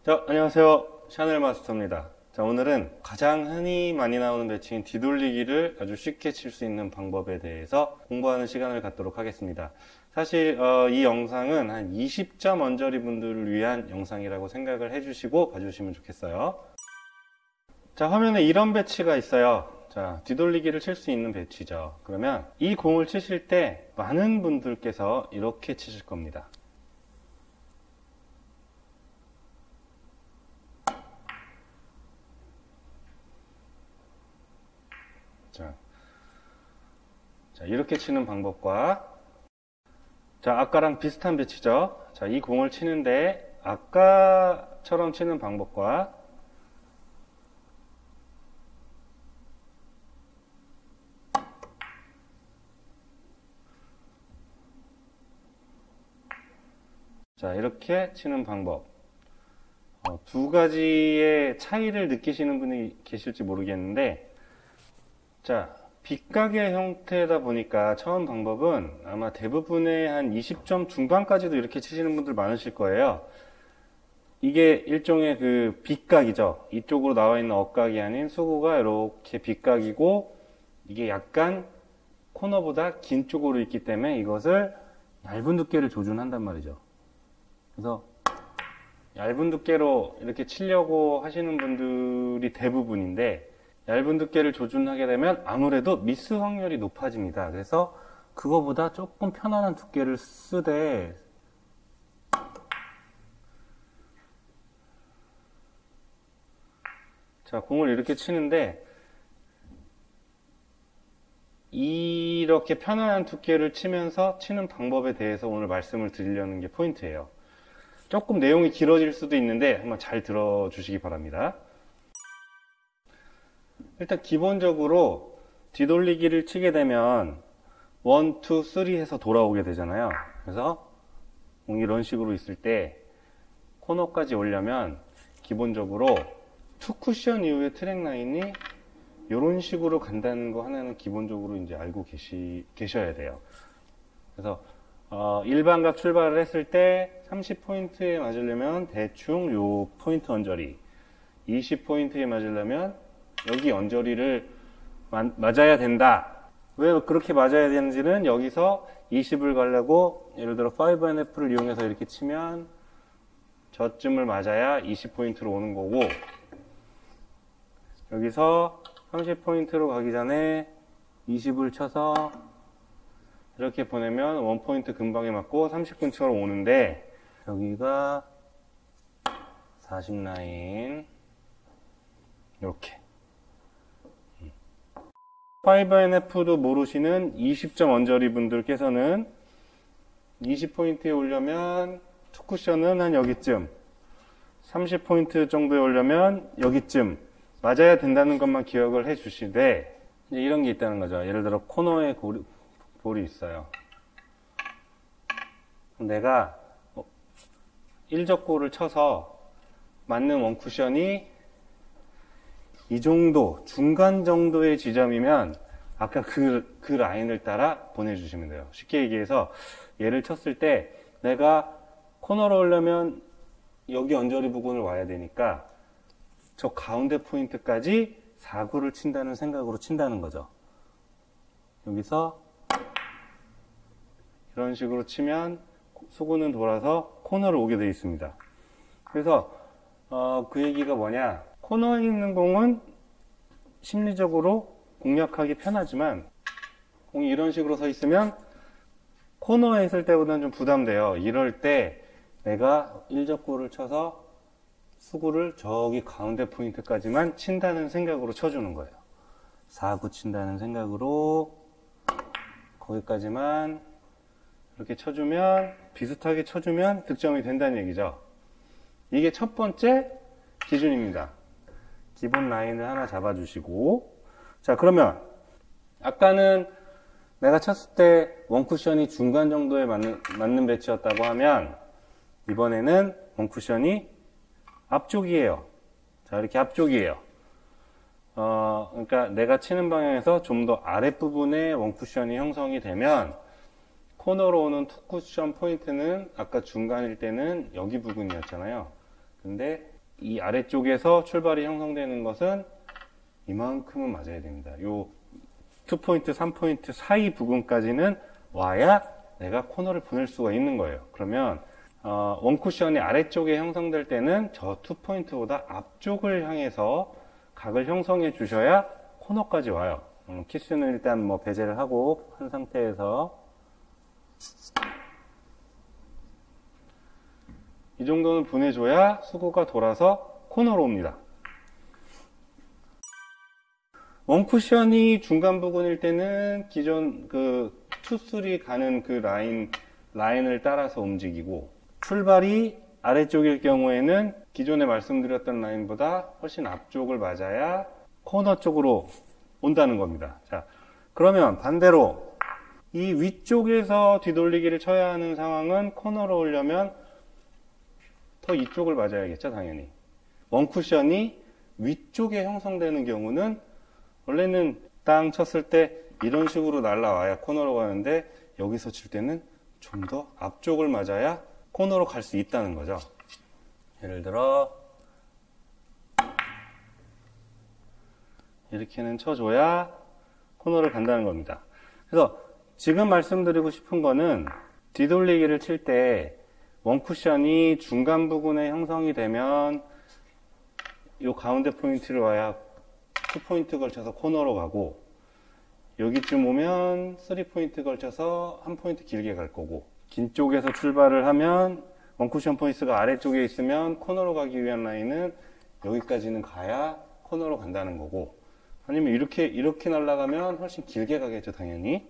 자, 안녕하세요. 샤넬 마스터입니다. 자, 오늘은 가장 흔히 많이 나오는 배치인 뒤돌리기를 아주 쉽게 칠 수 있는 방법에 대해서 공부하는 시간을 갖도록 하겠습니다. 사실 이 영상은 한 20점 언저리 분들을 위한 영상이라고 생각을 해주시고 봐주시면 좋겠어요. 자, 화면에 이런 배치가 있어요. 자, 뒤돌리기를 칠 수 있는 배치죠. 그러면 이 공을 치실 때 많은 분들께서 이렇게 치실 겁니다. 자, 이렇게 치는 방법과, 자, 아까랑 비슷한 배치죠. 자, 이 공을 치는데 아까처럼 치는 방법과, 자, 이렇게 치는 방법. 두 가지의 차이를 느끼시는 분이 계실지 모르겠는데, 자, 빗가게 형태다 보니까 처음 방법은 아마 대부분의 한 20점 중반까지도 이렇게 치시는 분들 많으실 거예요. 이게 일종의 그 빗각이죠. 이쪽으로 나와 있는 억각이 아닌 수구가 이렇게 빗각이고, 이게 약간 코너보다 긴 쪽으로 있기 때문에 이것을 얇은 두께를 조준한단 말이죠. 그래서 얇은 두께로 이렇게 치려고 하시는 분들이 대부분인데, 얇은 두께를 조준하게 되면 아무래도 미스 확률이 높아집니다. 그래서 그거보다 조금 편안한 두께를 쓰되, 자, 공을 이렇게 치는데 이렇게 편안한 두께를 치면서 치는 방법에 대해서 오늘 말씀을 드리려는 게 포인트예요. 조금 내용이 길어질 수도 있는데 한번 잘 들어주시기 바랍니다. 일단 기본적으로 뒤돌리기를 치게 되면 1, 2, 3 해서 돌아오게 되잖아요. 그래서 공이 이런 식으로 있을 때 코너까지 오려면 기본적으로 투 쿠션 이후에 트랙 라인이 이런 식으로 간다는 거 하나는 기본적으로 이제 알고 계셔야 돼요. 그래서 일반각 출발을 했을 때 30포인트에 맞으려면 대충 요 포인트 언저리, 20포인트에 맞으려면 여기 언저리를 맞아야 된다. 왜 그렇게 맞아야 되는지는 여기서 20을 가려고 예를 들어 5NF를 이용해서 이렇게 치면 저쯤을 맞아야 20포인트로 오는 거고, 여기서 30포인트로 가기 전에 20을 쳐서 이렇게 보내면 1포인트 근방에 맞고 30근처로 오는데, 여기가 40 라인 이렇게 5NF도 모르시는 20점 언저리 분들께서는 20포인트에 오려면 투쿠션은 한 여기쯤, 30포인트 정도에 오려면 여기쯤 맞아야 된다는 것만 기억을 해 주시되, 이제 이런 게 있다는 거죠. 예를 들어 코너에 볼이 있어요. 내가 1적골을 쳐서 맞는 원쿠션이 이 정도, 중간 정도의 지점이면 아까 그 라인을 따라 보내주시면 돼요. 쉽게 얘기해서 얘를 쳤을 때 내가 코너로 오려면 여기 언저리 부근을 와야 되니까 저 가운데 포인트까지 4구를 친다는 생각으로 친다는 거죠. 여기서 이런 식으로 치면 수구는 돌아서 코너로 오게 되어 있습니다. 그래서 그 얘기가 뭐냐, 코너에 있는 공은 심리적으로 공략하기 편하지만 공이 이런 식으로 서 있으면 코너에 있을 때보다는 좀 부담돼요. 이럴 때 내가 1적구를 쳐서 수구를 저기 가운데 포인트까지만 친다는 생각으로 쳐주는 거예요. 4구 친다는 생각으로 거기까지만 이렇게 쳐주면, 비슷하게 쳐주면 득점이 된다는 얘기죠. 이게 첫 번째 기준입니다. 기본 라인을 하나 잡아주시고, 자, 그러면 아까는 내가 쳤을 때 원쿠션이 중간 정도에 맞는 배치였다고 하면 이번에는 원쿠션이 앞쪽이에요. 자, 이렇게 앞쪽이에요. 그러니까 내가 치는 방향에서 좀 더 아랫부분에 원쿠션이 형성이 되면 코너로 오는 투쿠션 포인트는 아까 중간일 때는 여기 부분이었잖아요. 근데 이 아래쪽에서 출발이 형성되는 것은 이만큼은 맞아야 됩니다. 요 2포인트, 3포인트 사이 부분까지는 와야 내가 코너를 보낼 수가 있는 거예요. 그러면 원쿠션이 아래쪽에 형성될 때는 저 2포인트보다 앞쪽을 향해서 각을 형성해 주셔야 코너까지 와요. 키스는 일단 뭐 배제를 하고 한 상태에서 이 정도는 보내줘야 수구가 돌아서 코너로 옵니다. 원쿠션이 중간 부분일 때는 기존 그 투3 가는 그 라인을 따라서 움직이고, 출발이 아래쪽일 경우에는 기존에 말씀드렸던 라인보다 훨씬 앞쪽을 맞아야 코너 쪽으로 온다는 겁니다. 자, 그러면 반대로 이 위쪽에서 뒤돌리기를 쳐야 하는 상황은 코너로 오려면 더 이쪽을 맞아야겠죠, 당연히. 원쿠션이 위쪽에 형성되는 경우는 원래는 땅 쳤을 때 이런 식으로 날라와야 코너로 가는데, 여기서 칠 때는 좀 더 앞쪽을 맞아야 코너로 갈 수 있다는 거죠. 예를 들어 이렇게는 쳐줘야 코너를 간다는 겁니다. 그래서 지금 말씀드리고 싶은 거는 뒤돌리기를 칠 때 원쿠션이 중간 부분에 형성이 되면 이 가운데 포인트를 와야 2포인트 걸쳐서 코너로 가고, 여기쯤 오면 3포인트 걸쳐서 1포인트 길게 갈 거고, 긴 쪽에서 출발을 하면 원쿠션 포인트가 아래쪽에 있으면 코너로 가기 위한 라인은 여기까지는 가야 코너로 간다는 거고, 아니면 이렇게 날아가면 훨씬 길게 가겠죠, 당연히.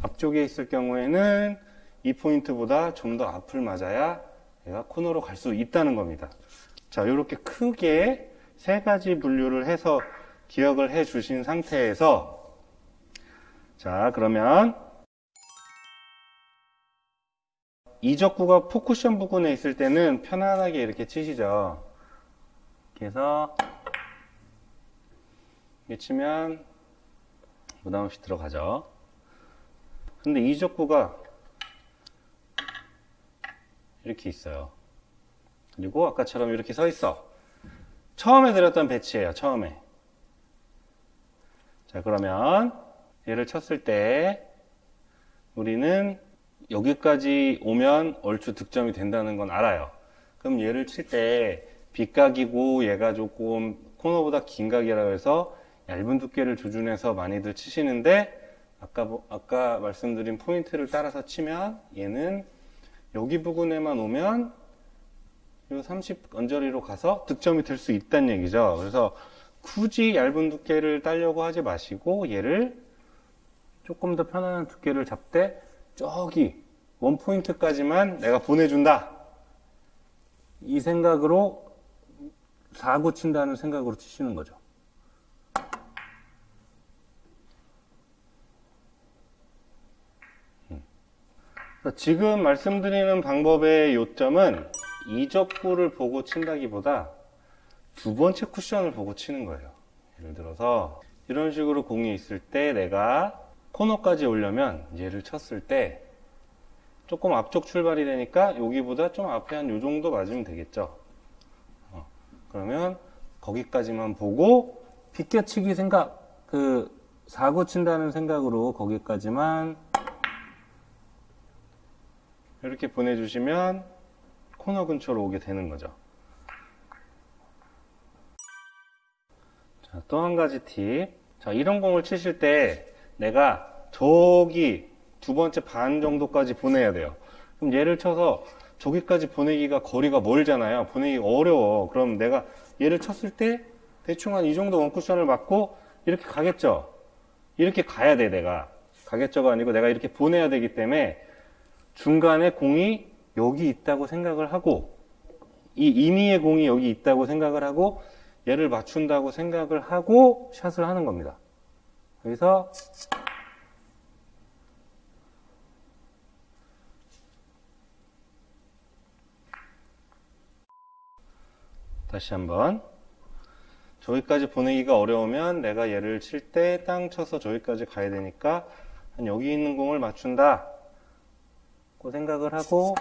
앞쪽에 있을 경우에는 이 포인트보다 좀 더 앞을 맞아야 얘가 코너로 갈 수 있다는 겁니다. 자, 이렇게 크게 세 가지 분류를 해서 기억을 해 주신 상태에서, 자, 그러면 이적구가 포쿠션 부분에 있을 때는 편안하게 이렇게 치시죠. 이렇게 해서 이렇게 치면 부담 없이 들어가죠. 근데 이적구가 이렇게 있어요. 그리고 아까처럼 이렇게 서 있어. 처음에 드렸던 배치예요, 처음에. 자, 그러면 얘를 쳤을 때 우리는 여기까지 오면 얼추 득점이 된다는 건 알아요. 그럼 얘를 칠 때 빗각이고 얘가 조금 코너보다 긴 각이라고 해서 얇은 두께를 조준해서 많이들 치시는데, 아까 말씀드린 포인트를 따라서 치면 얘는 여기 부분에만 오면 이 30 언저리로 가서 득점이 될 수 있다는 얘기죠. 그래서 굳이 얇은 두께를 따려고 하지 마시고 얘를 조금 더 편안한 두께를 잡되 저기 원포인트까지만 내가 보내준다, 이 생각으로 4구 친다는 생각으로 치시는 거죠. 지금 말씀드리는 방법의 요점은 이적구를 보고 친다기보다 두 번째 쿠션을 보고 치는 거예요. 예를 들어서 이런 식으로 공이 있을 때 내가 코너까지 오려면 얘를 쳤을 때 조금 앞쪽 출발이 되니까 여기보다 좀 앞에 한 요 정도 맞으면 되겠죠. 그러면 거기까지만 보고 비껴치기 생각, 4구 친다는 생각으로 거기까지만 이렇게 보내주시면 코너 근처로 오게 되는 거죠. 자, 또 한 가지 팁. 자, 이런 공을 치실 때 내가 저기 두 번째 반 정도까지 보내야 돼요. 그럼 얘를 쳐서 저기까지 보내기가 거리가 멀잖아요. 보내기가 어려워. 그럼 내가 얘를 쳤을 때 대충 한 이 정도 원쿠션을 맞고 이렇게 가겠죠. 이렇게 가야 돼, 내가. 가겠죠가 아니고 내가 이렇게 보내야 되기 때문에 중간에 공이 여기 있다고 생각을 하고, 이 임의의 공이 여기 있다고 생각을 하고 얘를 맞춘다고 생각을 하고 샷을 하는 겁니다. 그래서 다시 한번, 저기까지 보내기가 어려우면 내가 얘를 칠 때 땅 쳐서 저기까지 가야 되니까 한 여기 있는 공을 맞춘다 그 생각을 하고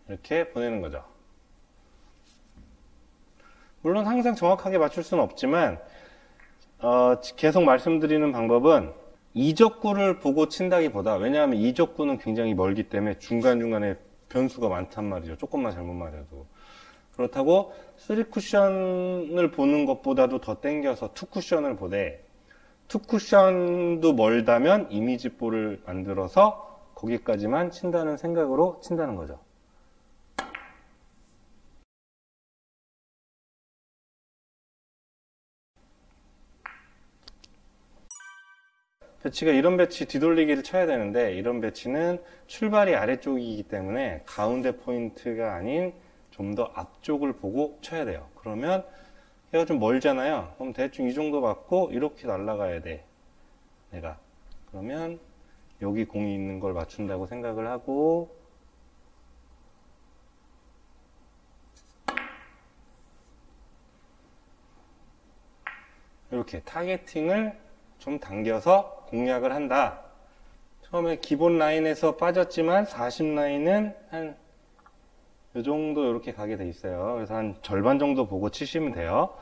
이렇게 보내는 거죠. 물론 항상 정확하게 맞출 수는 없지만 계속 말씀드리는 방법은 이적구를 보고 친다기보다, 왜냐하면 이적구는 굉장히 멀기 때문에 중간중간에 변수가 많단 말이죠. 조금만 잘못 맞아도. 그렇다고 3쿠션을 보는 것보다도 더 땡겨서 2쿠션을 보되, 2쿠션도 멀다면 이미지볼을 만들어서 거기까지만 친다는 생각으로 친다는 거죠. 배치가 이런 배치 뒤돌리기를 쳐야 되는데, 이런 배치는 출발이 아래쪽이기 때문에 가운데 포인트가 아닌 좀 더 앞쪽을 보고 쳐야 돼요. 그러면 얘가 좀 멀잖아요. 그럼 대충 이 정도 맞고 이렇게 날아가야 돼, 내가. 그러면 여기 공이 있는 걸 맞춘다고 생각을 하고, 이렇게 타겟팅을 좀 당겨서 공략을 한다. 처음에 기본 라인에서 빠졌지만 40 라인은 한 이 정도 이렇게 가게 돼 있어요. 그래서 한 절반 정도 보고 치시면 돼요.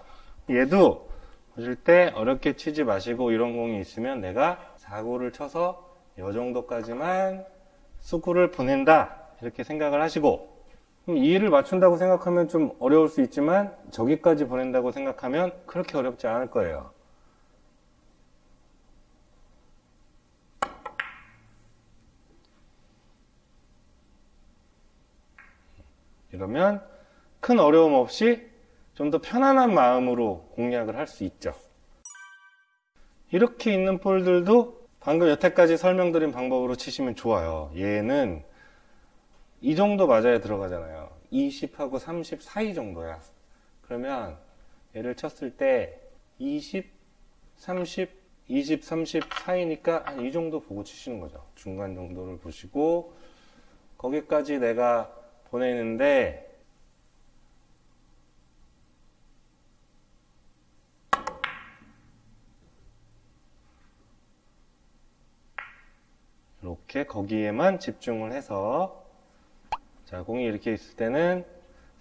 얘도 보실 때 어렵게 치지 마시고, 이런 공이 있으면 내가 4구를 쳐서 이 정도까지만 수구를 보낸다, 이렇게 생각을 하시고, 2를 맞춘다고 생각하면 좀 어려울 수 있지만 저기까지 보낸다고 생각하면 그렇게 어렵지 않을 거예요. 이러면 큰 어려움 없이 좀 더 편안한 마음으로 공략을 할 수 있죠. 이렇게 있는 볼들도 방금 여태까지 설명드린 방법으로 치시면 좋아요. 얘는 이 정도 맞아야 들어가잖아요. 20하고 30 사이 정도야. 그러면 얘를 쳤을 때 20, 30, 20, 30 사이니까 한 이 정도 보고 치시는 거죠. 중간 정도를 보시고, 거기까지 내가 보내는데, 이렇게 거기에만 집중을 해서, 자, 공이 이렇게 있을 때는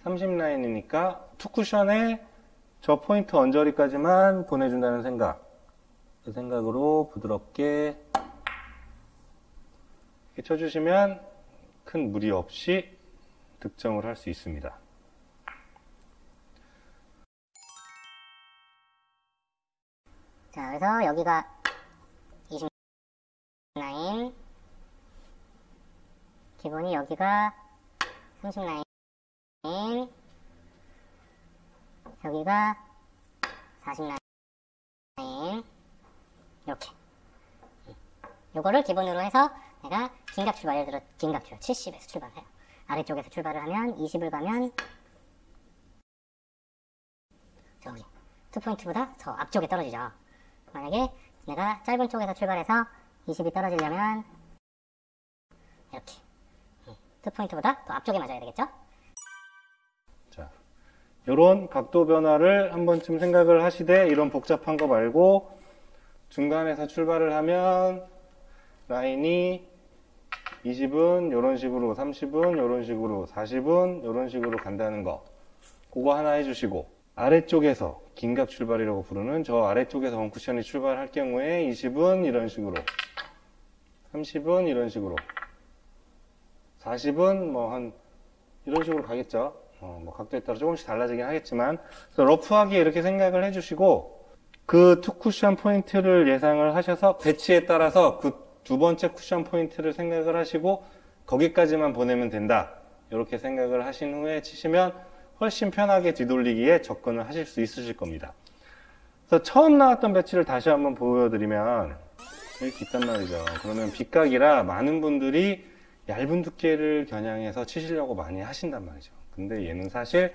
30 라인이니까 투쿠션에 저 포인트 언저리까지만 보내준다는 생각, 그 생각으로 부드럽게 이렇게 쳐주시면 큰 무리 없이 득점을 할 수 있습니다. 자, 그래서 여기가 20 라인, 기본이 여기가 30 라인, 여기가 40 라인, 이렇게. 요거를 기본으로 해서 내가 긴각 출발, 예를 들어 긴각 출발 70에서 출발해요. 아래쪽에서 출발을 하면 20을 가면 저기 2포인트보다 더 앞쪽에 떨어지죠. 만약에 내가 짧은 쪽에서 출발해서 20이 떨어지려면 이렇게 2포인트보다 더 앞쪽에 맞아야 되겠죠? 자, 이런 각도 변화를 한 번쯤 생각을 하시되, 이런 복잡한 거 말고 중간에서 출발을 하면 라인이 20은 이런 식으로, 30은 이런 식으로, 40은 이런 식으로 간다는 거, 그거 하나 해주시고, 아래쪽에서 긴각 출발이라고 부르는 저 아래쪽에서 원쿠션이 출발할 경우에 20은 이런 식으로, 30은 이런 식으로, 40은 뭐 한 이런 식으로 가겠죠. 뭐 각도에 따라 조금씩 달라지긴 하겠지만, 그래서 러프하게 이렇게 생각을 해주시고, 그 투 쿠션 포인트를 예상을 하셔서 배치에 따라서 그 두 번째 쿠션 포인트를 생각을 하시고 거기까지만 보내면 된다, 이렇게 생각을 하신 후에 치시면 훨씬 편하게 뒤돌리기에 접근을 하실 수 있으실 겁니다. 그래서 처음 나왔던 배치를 다시 한번 보여드리면 이렇게 있단 말이죠. 그러면 빗각이라 많은 분들이 얇은 두께를 겨냥해서 치시려고 많이 하신단 말이죠. 근데 얘는 사실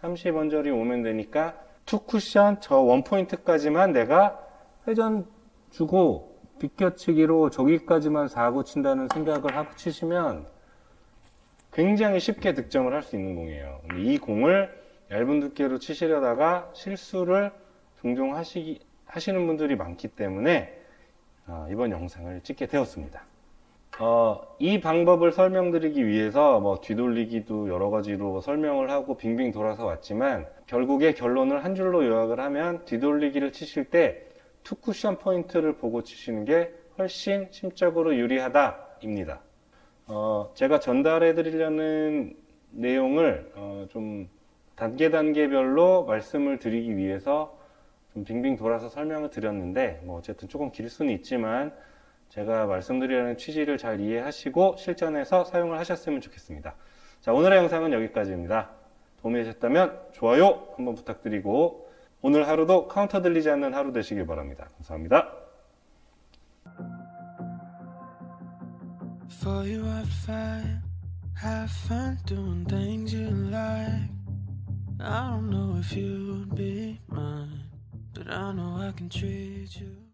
30 언저리 오면 되니까 투 쿠션 저 원 포인트까지만 내가 회전 주고 비껴치기로 저기까지만 4구 친다는 생각을 하고 치시면 굉장히 쉽게 득점을 할 수 있는 공이에요. 근데 이 공을 얇은 두께로 치시려다가 실수를 종종 하시는 분들이 많기 때문에 이번 영상을 찍게 되었습니다. 이 방법을 설명드리기 위해서 뭐 뒤돌리기도 여러 가지로 설명을 하고 빙빙 돌아서 왔지만 결국에 결론을 한 줄로 요약을 하면 뒤돌리기를 치실 때 투 쿠션 포인트를 보고 치시는 게 훨씬 심적으로 유리하다입니다. 제가 전달해 드리려는 내용을 좀 단계별로 말씀을 드리기 위해서 좀 빙빙 돌아서 설명을 드렸는데 뭐 어쨌든 조금 길 수는 있지만 제가 말씀드리려는 취지를 잘 이해하시고 실전에서 사용을 하셨으면 좋겠습니다. 자, 오늘의 영상은 여기까지입니다. 도움이 되셨다면 좋아요 한번 부탁드리고 오늘 하루도 카운터 들리지 않는 하루 되시길 바랍니다. 감사합니다. For you I'd fight, have fun doing things you like. I don't know if you'd be mine, but I know I can treat you